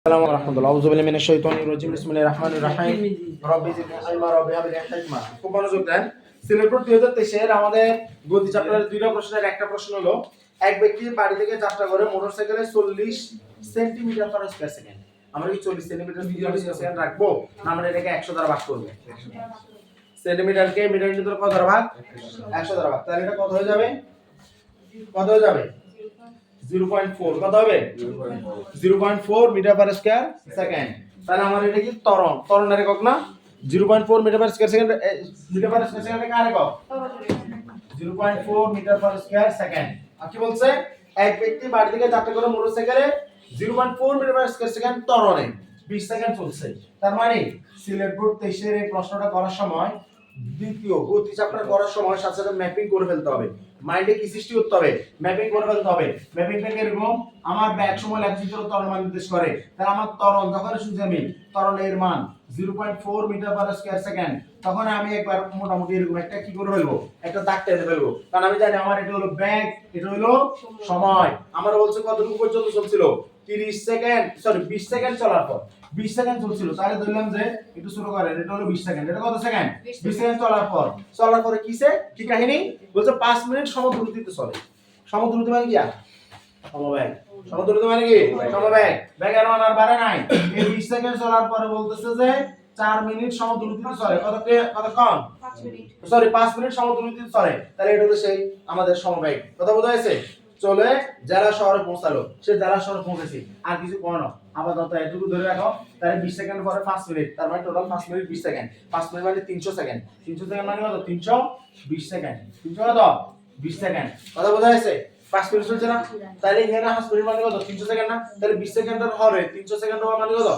আসসালামু আলাইকুম আউযু বিল্লাহি মিনাশ শাইতানির রাজিম বিসমিল্লাহির রহমানির রহিম রব্বি জিদনি ইলমা রব্বি হাবলি হিকমা। খুব মনোযোগ দেন। সিলেটবোর্ড 2023 এর আমাদের গতি চ্যাপ্টারের দুইটা প্রশ্নের একটা প্রশ্ন হলো এক ব্যক্তি বাড়ি থেকে যাত্রা করে মোটরসাইকেলে 40 সেন্টিমিটার পার স্কয়ার সেকেন্ড। আমরা কি 40 সেন্টিমিটার পার সেকেন্ড রাখবো না আমরা এটাকে 100 দ্বারা ভাগ করব? সেন্টিমিটারকে মিটারের ভিতরে কত দ্বারা ভাগ? 100 দ্বারা ভাগ। তাহলে এটা কত হয়ে যাবে? কত হয়ে যাবে? 0.4 কত হবে? 0.4 মিটার পার স্কয়ার সেকেন্ড। তাহলে আমার এটা কি ত্বরণের একক না? 0.4 metre per square second metre per square second কার একক? 0.4 মিটার পার স্কয়ার সেকেন্ড। আর কি বলছে? এক ব্যক্তি বাড়ি থেকে যাত্রা করে মোটরসাইকেলে 0.4 মিটার পার স্কয়ার সেকেন্ড ত্বরণে 20 সেকেন্ড চলছে। তার মানে সিলেটবোর্ড 23 এর এই প্রশ্নটা করার সময় দ্বিতীয় গতি চ্যাপ্টার করার সময় সাথে সাথে ম্যাপিং করে ফেলতে হবে। মাইন্ডে কি সৃষ্টি করতে হবে? ম্যাপিং করে ফেলতে হবে। ম্যাপিংটা এরকম, আমার ব্যাক সময় ল্যাটিটিউড ত্বরণ মান নির্দেশ করে। তাহলে আমার ত্বরণ যখন শুনছি আমি ত্বরণের মান 0.4 মিটার পার স্কয়ার সেকেন্ড, তখন আমি একবার মোটামুটি এরকম একটা কি করে ফেলবো, একটা দাগ টেনে ফেলবো। কারণ আমি জানি আমার এটা হলো ব্যাক, এটা হলো সময়। আমরা বলছি কতটুকু পর্যন্ত চলছিল? 30 সেকেন্ড, সরি 20 সেকেন্ড চলার পর 20 সেকেন্ড চলছিল। তাহলে ধরলাম যে একটু শুরু করেন, এটা হলো 20 সেকেন্ড। এটা কত সেকেন্ড? 20 সেকেন্ড চলার পরে কিসে কি কাহিনী বলছে? 5 মিনিট সমদ্রুতিতে চলে। সমদ্রুতি মানে কি? সমবেগ। সমদ্রুতি মানে কি? সমবেগ। বেগের মান আর বাড়ে নাই। এই 20 সেকেন্ড চলার পরে বলতেছে যে 4 মিনিট সমদ্রুতিতে চলে। কতক্ষণ? 5 মিনিট। সরি 5 মিনিট সমদ্রুতিতে চলে। তাহলে এটা হলো সেই আমাদের সমবেগ। কথা বোঝা যাচ্ছে? চলে জেলা শহরে পৌঁছালো। সে জেলা শহরে পৌঁছেছে। আর কিছু কোনো আপাতত এটুকু ধরে রাখো। তাহলে 20 সেকেন্ড পরে 5 মিনিট, তার মানে টোটাল 5 মিনিট 20 সেকেন্ড। 5 মিনিট মানে 300 সেকেন্ড। 300 সেকেন্ড মানে কত? 320 সেকেন্ড। 300 কত? 20 সেকেন্ড। কথা বোঝা যাচ্ছে? 5 মিনিট চলছে না? তাহলে এখানে 5 মিনিট মানে কত? 300 সেকেন্ড না? তাহলে 20 সেকেন্ডের হবে 300 সেকেন্ড হওয়া মানে কত?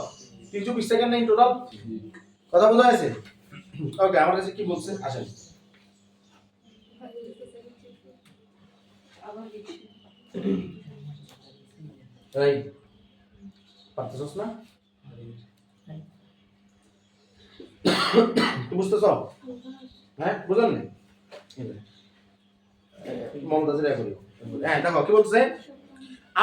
320 সেকেন্ড নেই টোটাল। কথা বোঝা যাচ্ছে? ওকে, আমার কাছে কি বলছে আসেন। এই পারতেছস না? বুঝতেছ? হ্যাঁ বুঝলেন না? মমতাজের করি। হ্যাঁ দেখো কি বলছে?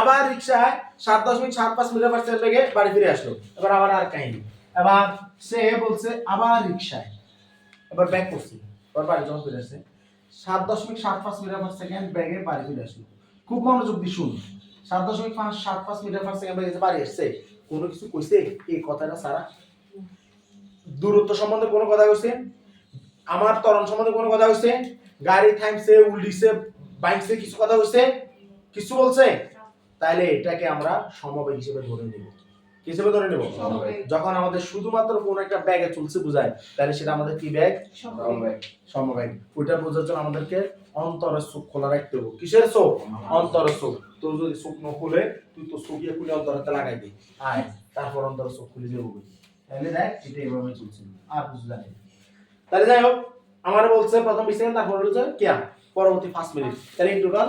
আবার রিকশায় 7.75 মিটার পার সেকেন্ড বেগে বাড়ি ফিরে আসলো। এবার আবার আর কাহিনী। এবার সে বলছে আবার রিকশায়, এবার ব্যাক করছে, এবার বাড়ি যখন ফিরে আসছে 7.75 মিটার পার সেকেন্ড বেগে বাড়ি ফিরে আসলো। খুব মনোযোগ দিয়ে শুন। 7.75 মিটার পার সেকেন্ড বেগে বাড়ি আসছে। কোনো কিছু কইছে এই কথাটা সারা? দূরত্ব সম্বন্ধে কোনো কথা কইছে? আমার ত্বরণ সম্বন্ধে কোনো কথা কইছে? গাড়ি থামছে, উল্টিছে, বাইকছে, কিছু কথা কইছে? কিছু বলছে? তাহলে এটাকে আমরা সমবেগ হিসেবে ধরে নেব। কি হিসেবে ধরে নেব? যখন আমাদের শুধুমাত্র কোন একটা ব্যাগে চলছে বোঝায়, তাহলে সেটা আমাদের কি ব্যাগ? সমবেগ। সমবেগ। ওইটা বোঝার জন্য আমাদেরকে অন্তরের চোখ খোলা রাখতে হবে। কিসের চোখ? অন্তরের চোখ। তো যদি চোখ না খুলে, তুই তো চোখে খুলে অন্তরতে লাগাই দে, আয় তারপর অন্তরের চোখ খুলে যাবো। তাহলে দেখ এটা এভাবে চলছে, আর কিছু জানি না। তাহলে যাই হোক, আমার বলছে প্রথম 20 সেকেন্ড, তারপর হচ্ছে কিয়া পরবর্তী 5 মিনিট। তাহলে ইন টোটাল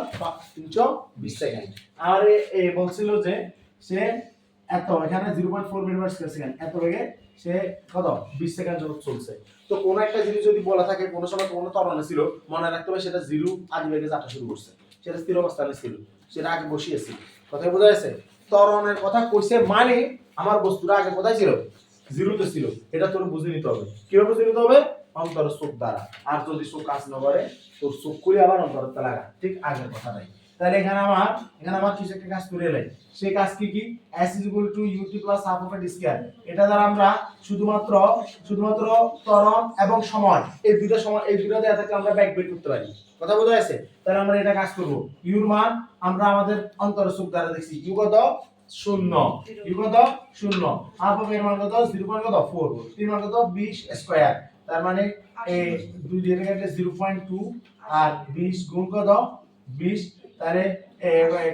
320 সেকেন্ড। আর এই বলছিল যে সে এত এখানে 0.4 মিটার পার সেকেন্ড এত বেগে সে কত 20 সেকেন্ড জন্য চলছে। তো কোন একটা জিনিস যদি বলা থাকে কোন সময় কোন ত্বরণে ছিল, মনে রাখতে হবে সেটা 0 আদি বেগে যাত্রা শুরু করছে, সেটা স্থির অবস্থানে ছিল, সেটা আগে বসিয়েছে। কথা বোঝা যাচ্ছে? ত্বরণের কথা কইছে মানে আমার বস্তুটা আগে কোথায় ছিল? 0 তে ছিল। এটা তোর বুঝে নিতে হবে। কিভাবে বুঝে নিতে হবে? অন্তরের চোখ দ্বারা। আর যদি চোখ কাজ না করে, তোর চোখ খুলে আবার অন্তরতে লাগা, ঠিক আগের কথাটাই। তাহলে এখানে আমার কিছু একটা কাজ করে এলাই। সেই কাজ কি? s ut plus half of a d square। এটা দ্বারা আমরা শুধুমাত্র ত্বরণ এবং সময় এই দুইটা দেয়া থাকলে আমরা ব্যাক বের করতে পারি। কথা বোঝা যাচ্ছে? তাহলে আমরা এটা কাজ করব। u এর মান আমরা আমাদের অন্তরের চোখ দ্বারা দেখছি। u কত? 0। u কত? 0। half of এর মান কত? 0.4। 3 মান কত? 20 স্কয়ার। তার মানে এই দুই দিয়ে কাটলে 0.2 আর 20 গুণ কত? 20। তাহলে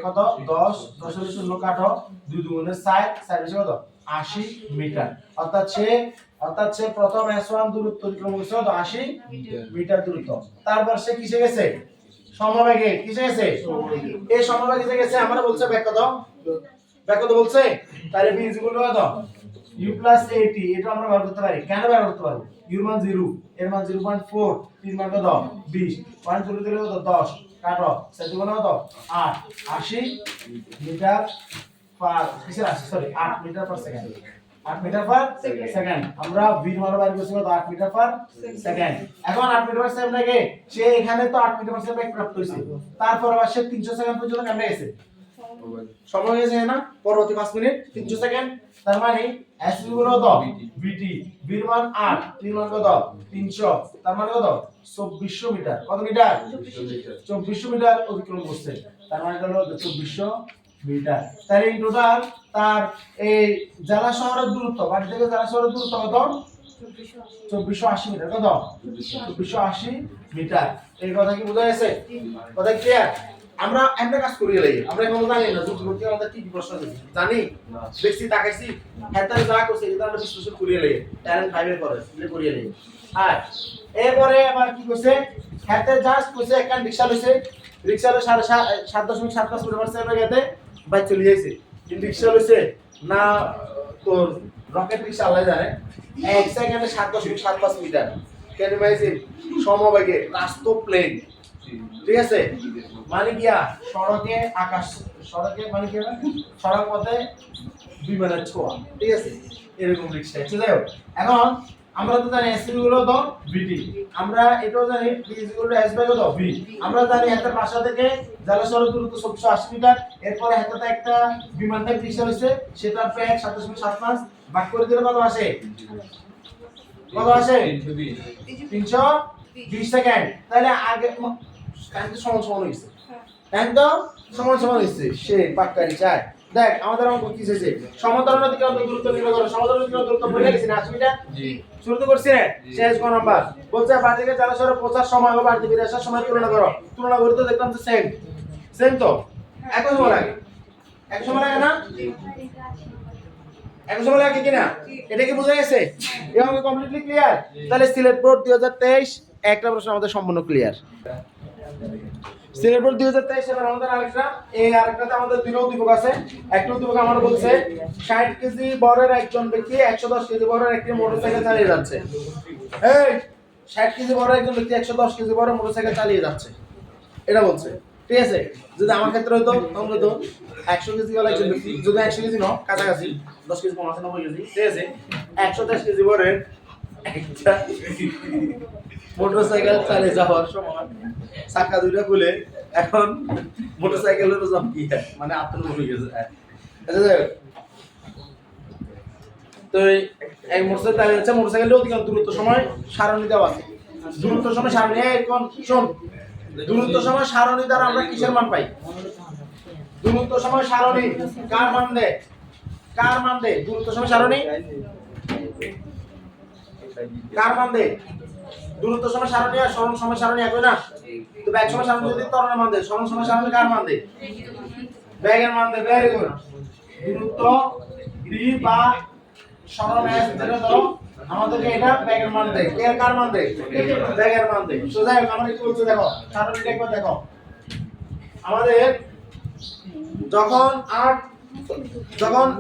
কত? 10 10 এর 0 কাটো, 2 দুগুণে 4, 4 এর কত? 80 মিটার। অর্থাৎ সে প্রথম s1 দূরত্ব অতিক্রম করেছে কত? 80 মিটার দূরত্ব। তারপর সে কিসে গেছে? সমবেগে। কিসে গেছে? এই সমবেগে গেছে। আমরা বলছে ব্যাক কত বলছে? তাহলে b কত? u plus 80। এটা আমরা বের করতে পারি। কেন বের করতে পারবো? u এর মান 0, এর মান 0.4, 3 মান কত? 20, 1 দিলে কত? 10 কাটো, 7 গুণ কত? 8, 80 metre per sorry 8 metre per second 8 metre per second আমরা v মান বার করছি কত 8 মিটার পার সেকেন্ড এখন 8 মিটার পার সেকেন্ড থেকে সে এখানে তো 8 মিটার পার সেকেন্ড বেগ প্রাপ্ত হইছে তারপর আবার সে 300 সেকেন্ড পর্যন্ত কেমনে গেছে সময় হয়েছে না পরবর্তী 5 মিনিট 300 সেকেন্ড তার মানে s হলো কত vt v এর মান 8 3 মান কত 300 তার মানে কত 2400 মিটার কত মিটার 2400 মিটার অতিক্রম করছে তার মানে হলো 2400 মিটার তাহলে ইন টোটাল তার এই জেলা শহরের দূরত্ব বাড়ি থেকে জেলা শহরের দূরত্ব কত 2480 মিটার কত 2480 মিটার এই কথা কি বোঝা গেছে কথা ক্লিয়ার আমরা একটা কাজ করিয়ে লাগি আমরা এখন জানি না যুক্তি করতে আমাদের কি প্রশ্ন আছে জানি দেখছি তাকাইছি হেতার যা করছে এটা আমরা বিশ্লেষণ করিয়ে লাগি ট্যালেন্ট 5 এর পরে এটা করিয়ে লাগি আর এরপরে আবার কি কইছে হেতে জাস্ট কইছে একটা রিকশা লইছে রিকশা লো 7.75 মিটার পার সেকেন্ডে গেতে বাইক চলে যাইছে কিন্তু রিকশা লইছে না তোর রকেট রিকশা আলাই জানে 1 সেকেন্ডে 7.75 মিটার কেন মাইছে সমবেগে রাস্তা প্লেন ঠিক আছে মানে গিয়া সড়কে আকাশ সড়কে মানে কি সড়ক পথে বিমানের ছোঁয়া ঠিক আছে এরকম রিকশা ঠিক আছে এখন আমরা তো জানি s গুলো তো vt আমরা এটাও জানি v s বাই কত v আমরা জানি একটা পাশা থেকে জেলা শহরের দূরত্ব 780 মিটার এরপর হাতে একটা বিমান টাইপ রিকশা হইছে সেটা প্রায় 7.75 ভাগ করে দিলে কত আসে কত আসে 320 সেকেন্ড তাহলে আগে টাইম তো সমান সমান হইছে টাইম তো সমান সমান হইছে সে পাক্কারি চায় দেখ আমাদের অঙ্ক কি হইছে সমান্তরাল অতিক্রান্ত দূরত্ব নির্ণয় করো সমান্তরাল অতিক্রান্ত দূরত্ব বলে গেছি না 80 মিটার জি শুরু তো করছি না শেষ কোন নাম্বার বলছে বাড়ি থেকে জেলা শহরে পৌঁছার সময় ও বাড়ি থেকে আসার সময় তুলনা করো তুলনা করতে দেখলাম তো সেম সেম তো একই সময় লাগে এক সময় লাগে না এক সময় লাগে কি না এটা কি বোঝা গেছে এই অঙ্ক কমপ্লিটলি ক্লিয়ার তাহলে সিলেট বোর্ড 2023 একটা প্রশ্ন আমাদের সম্পূর্ণ ক্লিয়ার সিলেট বোর্ড 2023 এর আমাদের আরেকটাতে আমাদের দুটো উদ্দীপক আছে একটা উদ্দীপক আমরা বলছে 60 কেজি বরের একজন ব্যক্তি 110 কেজি বরের একটি মোটরসাইকেল চালিয়ে যাচ্ছে এই 60 কেজি বরের একজন ব্যক্তি 110 কেজি বরের মোটরসাইকেল চালিয়ে যাচ্ছে এটা বলছে ঠিক আছে যদি আমার ক্ষেত্রে হতো তখন হতো 100 কেজি ওয়ালা একজন ব্যক্তি যদি 100 কেজি ন কাছাকাছি 10 কেজি কম আছে 90 কেজি ঠিক আছে 110 কেজি বরের একটা মোটরসাইকেল চালিয়ে যাওয়ার সময় চাকা দুইটা খুলে এখন মোটরসাইকেলের ওজন কি মানে আপনার হয়ে গেছে আচ্ছা তো এই মোটরসাইকেল চালিয়ে যাচ্ছে মোটরসাইকেলের অধিকাংশ দূরত্ব সময় সারণী দেওয়া আছে দূরত্ব সময় সারণী কোন শোন দূরত্ব সময় সারণী দ্বারা আমরা কিসের মান পাই দূরত্ব সময় সারণী কার মান দেয় দূরত্ব সময় সারণী কার মান দেয় দূরত্ব সময় সারণী আর সরণ সময় সারণী একই না তো ব্যাগ সময় সারণী যদি ত্বরণের মান দেয় সরণ সময় সারণী কার মান দেয় ব্যাগের মান দেয় ভেরি গুড দূরত্ব d বা সরণ s যেটা ধরো আমাদেরকে এটা ব্যাগের মান দেয় এর কার মান দেয় ব্যাগের মান দেয় সো যাই হোক আমরা কি বলতে দেখো সারণীটা একবার দেখো আমাদের যখন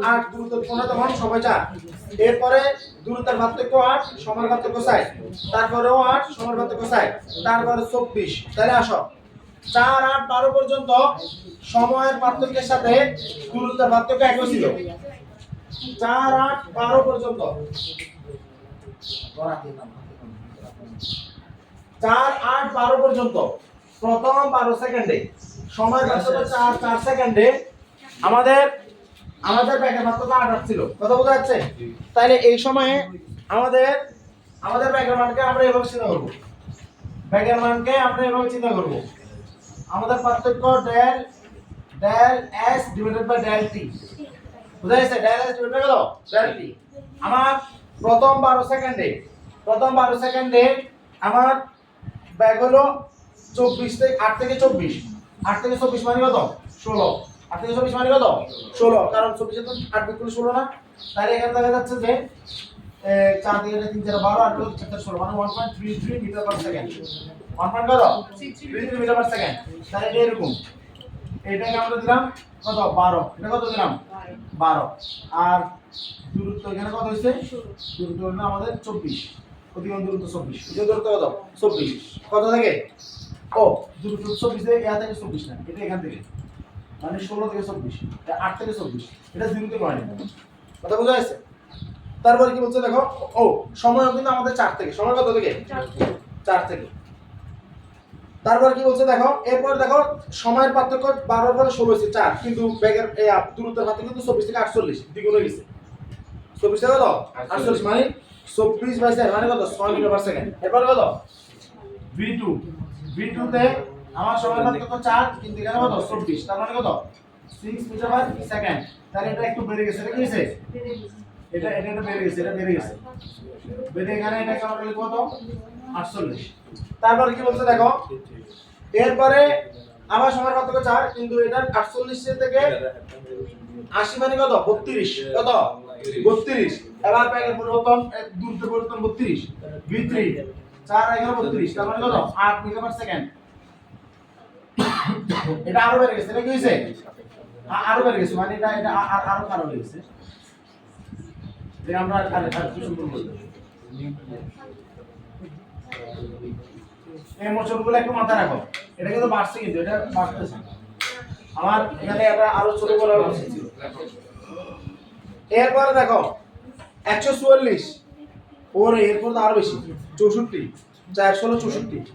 8 দূরত্ব পূর্ণত মান সময় 4 এরপরে দূরত্বের পার্থক্য 8 সময়ের পার্থক্য 6 তারপরেও 8 সময়ের পার্থক্য 6 তারপরে 24 তাহলে আসো 4 8 12 পর্যন্ত সময়ের পার্থক্যের সাথে দূরত্বের পার্থক্য একই ছিল 4 8 12 পর্যন্ত 4 8 12 পর্যন্ত প্রথম 12 সেকেন্ডে সময়ের পার্থক্য 4 সেকেন্ডে আমাদের ব্যাগের পার্থক্য 8 ছিল কথা বোঝা যাচ্ছে তাহলে এই সময়ে আমাদের ব্যাগের মানকে আমরা এভাবে চিন্তা করব ব্যাগের মানকে আমরা এভাবে চিন্তা করব আমাদের পার্থক্য del s divided by del t বুঝা গেছে del s divided by del t আমার প্রথম 12 সেকেন্ডে আমার ব্যাগ হলো 24 থেকে 8 থেকে 24 মানে কত 16 8 থেকে 24 মানে কত 16 কারণ 24 এ তো 8 বিয়োগ করলে 16 না তাহলে এখানে দেখা যাচ্ছে যে 4 থেকে 3 4 12 8 থেকে 16 মানে 1.33 metre per second 1.33 metre per second তাহলে এটা এরকম এটাকে আমরা দিলাম কত 12 এটা কত দিলাম 12 আর দূরত্ব এখানে কত হইছে দূরত্ব হলো আমাদের 24 অধিকতম দূরত্ব 24 এই দূরত্ব কত 24 কত থেকে ও দূরত্ব 24 থেকে এখান থেকে 24 না এটা এখান থেকে মানে 16 থেকে 24, 8 থেকে 24, এটা 0 থেকে 9 কথা বোঝা যাচ্ছে। তারপরে কি বলছে দেখো, ও সময় কিন্তু আমাদের 4 থেকে, সময় কত থেকে 4 থেকে। তারপর কি বলছে দেখো, এরপর দেখো সময়ের পার্থক্য 12 পরে 16 হচ্ছে 4, কিন্তু বেগের দূরত্বের পার্থক্য কিন্তু 24 থেকে 48 দ্বিগুণ হয়ে গেছে। 24 থেকে কত 48 মানে 24/4 মানে কত 6 মিটার পার সেকেন্ড। এরপর কত v2, v2 তে আমার সময়ের পার্থক্য 4, কিন্তু এখানে কত 24, তার মানে কত 6 মিটার পার সেকেন্ড। তাহলে এটা একটু বেড়ে গেছে, এটা কি হয়েছে এটা বেড়ে গেছে, এটা বেড়ে গেছে, বেড়ে এখানে এটা কেমন হলো কত 48। তারপর কি বলছে দেখো, এরপরে আবার সময়ের পার্থক্য 4, কিন্তু এটা 48 থেকে 80 মানে কত 32, কত 32। এবার ব্যাগের পরিবর্তন, দূরত্বের পরিবর্তন 32, v3 4 এখানে 32, তার মানে কত 8 মিটার পার সেকেন্ড। এটা আরো বেড়ে গেছে, এটা কি হইছে আরো বেড়ে গেছে, মানে এটা আরো আরো বেড়ে গেছে। এটা আমরা আরেকটু সম্পূর্ণ করব। এই মোশনগুলো একটু মাথায় রাখো, এটা কিন্তু বাড়ছে, কিন্তু এটা বাড়তেছে। আমার এখানে এটা আরো ছোট করার উচিত ছিল। এরপরে দেখো 144, ওরে এরপর তো আরো বেশি 64, 416 64।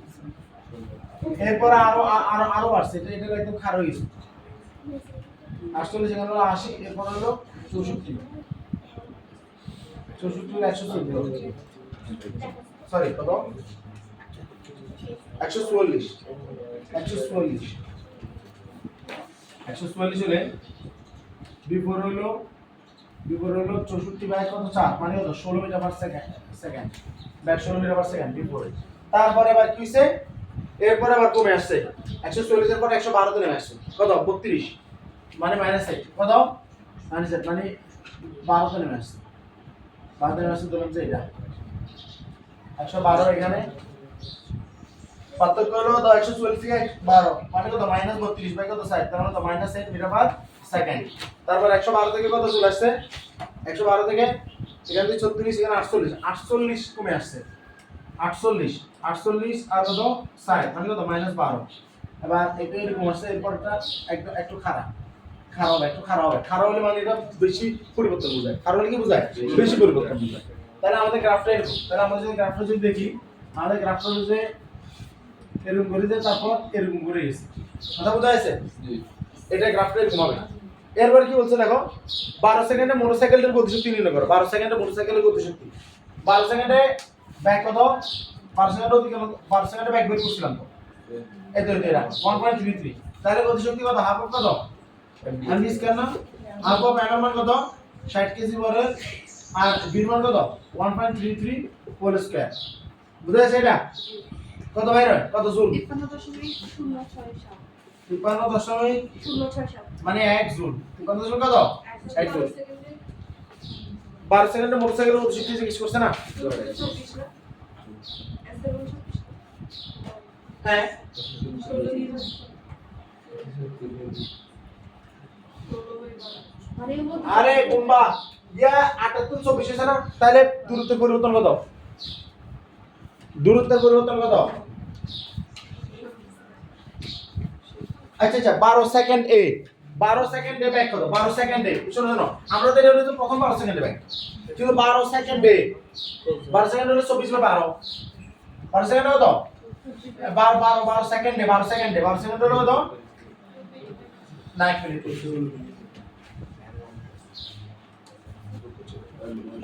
এরপরে আরো আরো আরো বাড়ছে, এটা একদম খারাপ হয়ে গেছে। 48 এখানে হলো 80, এরপর হলো 64, 64 114, সরি কত 144 হলে বিফোর হলো 64 বাই কত 4 মানে কত 16 metre per second, back 16 metre per second before. তারপরে আবার কি হইছে, এরপরে আবার কমে আসছে 140 এর পর 112 তে নেমে আসছে, কত 32 মানে -8, কত -8 মানে 12 তে নেমে আসছে, 12 তে নেমে আসছে। ধরলাম যে এটা 112 এখানে পার্থক্য হলো 140 থেকে 12 মানে কত -32 বাই কত 60, তার মানে তো -8 মিটার পার সেকেন্ড। তারপর 112 থেকে কত চলে আসছে, 112 থেকে এখান থেকে 36, এখানে 48 কমে আসছে, 48 আর কত 60 মানে কত -12। এবার এটা এরকম আসছে, এরপরটা একটু খারাপ হলে মানে এটা বেশি পরিবর্তন বোঝায়। খারাপ হলে কি বোঝায়, বেশি পরিবর্তন বোঝায়। তাহলে আমাদের গ্রাফটা এরকম, তাহলে আমরা যদি গ্রাফটা যদি দেখি, আমাদের গ্রাফটা যে এরকম করে দিয়ে তারপর এরকম করে গেছে, কথা বোঝা যাচ্ছে, এটা গ্রাফটা এরকম হবে। এরপর কি বলছে দেখো, 12 সেকেন্ডে মোটরসাইকেলের গতিশক্তি নির্ণয় করো। 12 সেকেন্ডে মোটরসাইকেলের গতিশক্তি, 12 সেকেন্ডে ব্যাক কত, 12 সেকেন্ডে ব্যাক বের করছিলাম তো, এই তো এটা 1.33, তাহলে গতিশক্তি কত, হাফ অফ কত এমভি স্কয়ার না, হাফ অফ এর মান কত 60 কেজি বরের, আর বির মান কত 1.33 হোল স্কয়ার। বুঝা যাচ্ছে এটা কত বাইর হয়, কত জুল 53.067 মানে 1 জুল। 53 জুল কত 1 জুল। 12 সেকেন্ডে মোটরসাইকেলের গতিশক্তি জিজ্ঞেস করছে না, হ্যাঁ আরে কুম্বা ইয়া 78 24 আছে না, তাহলে দূরত্বের পরিবর্তন কত, আচ্ছা 12 সেকেন্ড এ, 12 সেকেন্ডে ব্যাক কত, 12 সেকেন্ডে শোনো আমরা তো এটা হলো প্রথম 12 সেকেন্ডে ব্যাক, কিন্তু 12 সেকেন্ডে 12 সেকেন্ড হলো 24 বাই 12, 12 সেকেন্ড কত 12 সেকেন্ডে 12 সেকেন্ড হলো কত 9 মিনিট।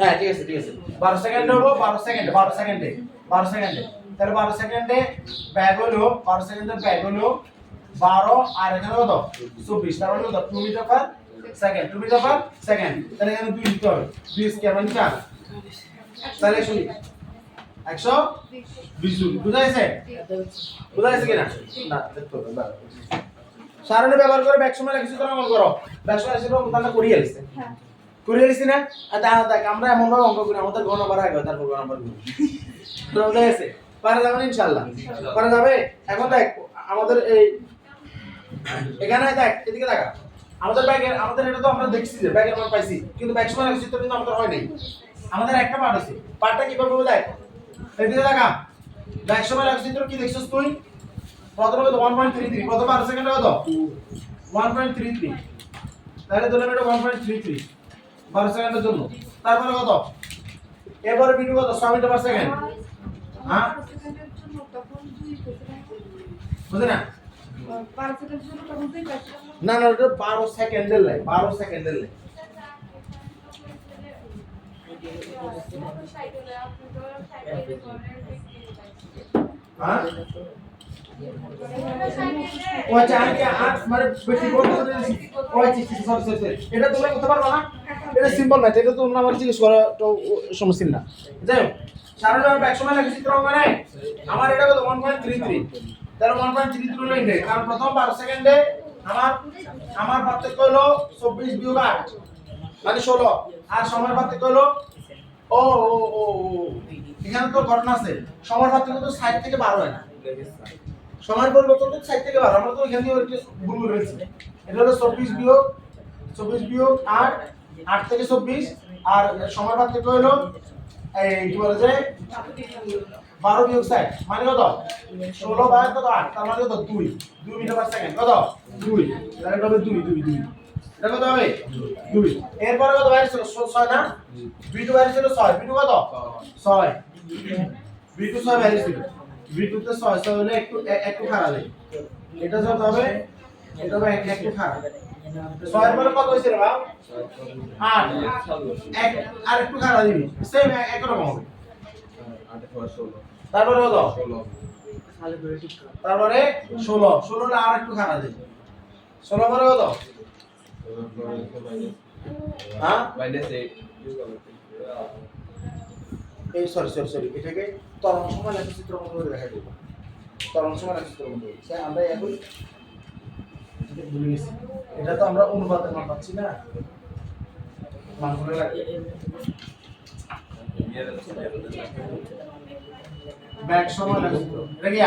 হ্যাঁ ঠিক আছে 12 সেকেন্ড হবো, 12 সেকেন্ডে তাহলে 12 সেকেন্ডে ব্যাক হলো 12 সেকেন্ডের ব্যাক হলো 12 আর এখানে কত 24, তার মানে কত 2 মিটার পার সেকেন্ড। তাহলে এখানে 2 দিতে হবে, 2 স্কয়ার মানে 4, তাহলে শুনি 120 জুল। বুঝা গেছে কিনা না, দেখতে হবে না। সারণী ব্যবহার করে ব্যাক সময় লিখছি তোমরা মন করো, ব্যাক সময় লিখছি তোমরা করিয়ে লিখছে, হ্যাঁ করিয়ে লিখছি না। আর দেখ আমরা এমন ভাবে অঙ্ক করি, আমাদের ঘ নাম্বার আগে তারপর ঘ নাম্বার করি, তো বুঝা গেছে, পারা যাবে না ইনশাআল্লাহ, পারা যাবে। এখন দেখ আমাদের এই এখানে দেখ, এদিকে দেখা, আমাদের এটা তো আমরা দেখছি যে ব্যাগের মান পাইছি, কিন্তু ব্যাক সময় লিখছি তো কিন্তু আমাদের হয় নাই। আমাদের একটা পার্ট আছে, পার্টটা কিভাবে হবে দেখ, এদিকে দেখা, ব্যাক সময় লিখছি তো কি দেখছস তুই, প্রথমে কত 1.33, প্রথম 12 সেকেন্ডে কত 1.33 তাহলে ধরলাম এটা 1.33 12 সেকেন্ডের জন্য। তারপরে কত এবারে বিটু কত 6 মিটার পার সেকেন্ড। হ্যাঁ বুঝে না না না ওটা 12 সেকেন্ডের লাই 12 সেকেন্ডের লাই। হ্যাঁ ও আচ্ছা আমি আর মানে বেশি বলতে দিয়েছি ও আচ্ছা সরি এটা তোমরা করতে পারবে না, এটা সিম্পল ম্যাথ, এটা তোমরা আমার জিজ্ঞেস করা তো সমস্যা না। যাই হোক সারা যাবে এক সময় লাগে চিত্র অঙ্কনে আমার এটা কত 1.33 তাহলে 1.33 হলো ইনডেক্স, কারণ প্রথম 12 সেকেন্ডে আমার পার্থক্য হলো 24 বিয়োগ 8 মানে 16 আর সময়ের পার্থক্য হলো ও ও ও এখানে তো ঘটনা আছে, সময়ের পার্থক্য তো 60 থেকে 12 হয় না, সময়ের পরিবর্তন তো 60 থেকে 12 আমরা তো এখানে ভুল করে ফেলছি। এটা হলো 24 বিয়োগ 8 8 থেকে 24 আর সময়ের পার্থক্য হলো এই কি বলে যে 12 বিয়োগ 60 মানে কত 16 বাই কত 8 তার মানে কত 2 মিটার পার সেকেন্ড কত 2 তাহলে এটা হবে 2 এটা কত হবে 2 এরপরে কত বাইরে ছিল 6 না b2 বাইরে ছিল 6 b2 কত 6 b2 6 বাইরে ছিল b2 তে 6 হলে একটু খারাপ হবে, এটা যত হবে এটা হবে একটু খারাপ 6 এর পরে কত হইছে রে বাবা 8 এক আর একটু খারাপ দিবি সেম এক রকম হবে 8 এর পরে 16 তারপরে কত 16 তারপরে 16 এর আর একটু খারাপ দিবি 16 পরে কত হ্যাঁ -8 এই সরি এটাকে তরঙ্গ সময় লেখচিত্র মতো করে দেখাই দেব, তরঙ্গ সময় লেখচিত্র মতো স্যার আমরা এখন ভুলে গেছি, এটা তো আমরা অনুপাতের মান পাচ্ছি না মানগুলো লাগে ব্যাক সময় লেখচিত্র এটা কি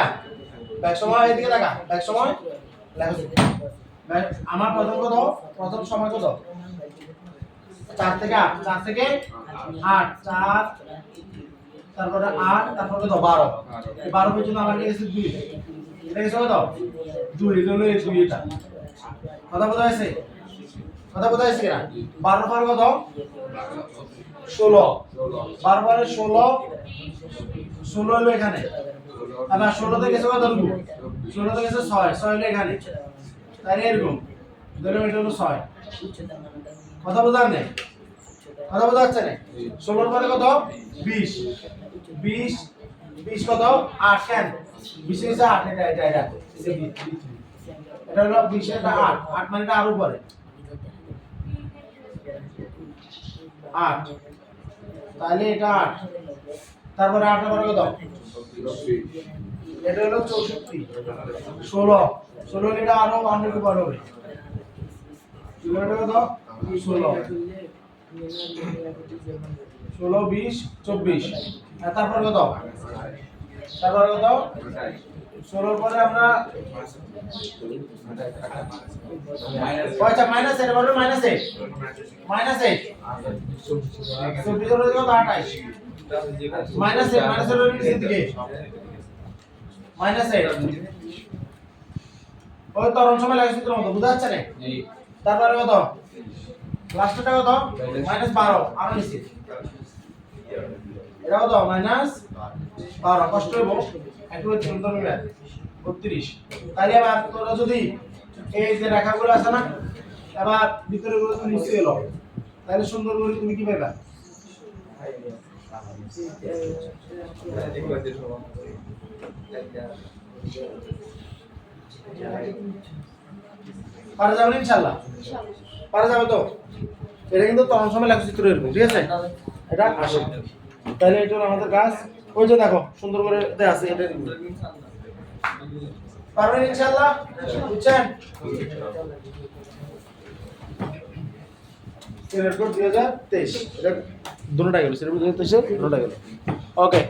ব্যাক সময় এদিকে দেখা ব্যাক সময় লেখচিত্র আমার প্রথম সময় কত 4 থেকে 8 4 তারপরে 8 তারপরে কত 12 এই 12 পর্যন্ত আমার কাছে 2 এটা কি কত 2 এটা হলো এই 2 এটা কথা বোঝা যাচ্ছে কিনা 12 পর কত 16 12 পরে 16 হলো এখানে আবার 16 থেকে কত 16 থেকে 6 হলো এখানে তাহলে এরকম ধরুন এটা হলো 6 কথা বোঝা যাচ্ছে না 16 পরে কত 20 কত 8 কেন 20 এর 8 এটা হলো 20 এর 8 মানে এটা আরো উপরে 8 তাহলে এটা 8 তারপরে 8 পরে কত এটা হলো 64 16 এটা আরো অনেক উপরে হবে এটা কত 16 20 24 আর তারপর কত 16 পরে আমরা আচ্ছা মাইনাস এর বলো মাইনাস 8 24 হলো কত 28 মাইনাস 8 হলো নিচের দিকে মাইনাস 8 ওই তরঙ্গ সময় লেখচিত্র মতো বুঝা যাচ্ছে না জি তারপরে কত লাস্টটা কত -12 আরো নিচে এটা কত -12 কষ্ট হইব একটু সুন্দর মিলে 32 তাহলে আবার তোরা যদি এই যে রেখাগুলো আছে না এবার ভিতরে গুলো তুমি মুছে এলো তাহলে সুন্দর করে তুমি কি পাবা পারা যাবে ইনশাআল্লাহ পারা যাবে তো এটা কিন্তু তখন সময় লেখচিত্র এরকম ঠিক আছে এটা আসে তাহলে এটা আমাদের কাজ ওই যে দেখো সুন্দর করে দেয়া আছে এটা পারবেন ইনশাআল্লাহ বুঝছেন এর রেকর্ড 2023 এটা দুটোটা গেল সেটা 2023 দুটোটা গেল ওকে।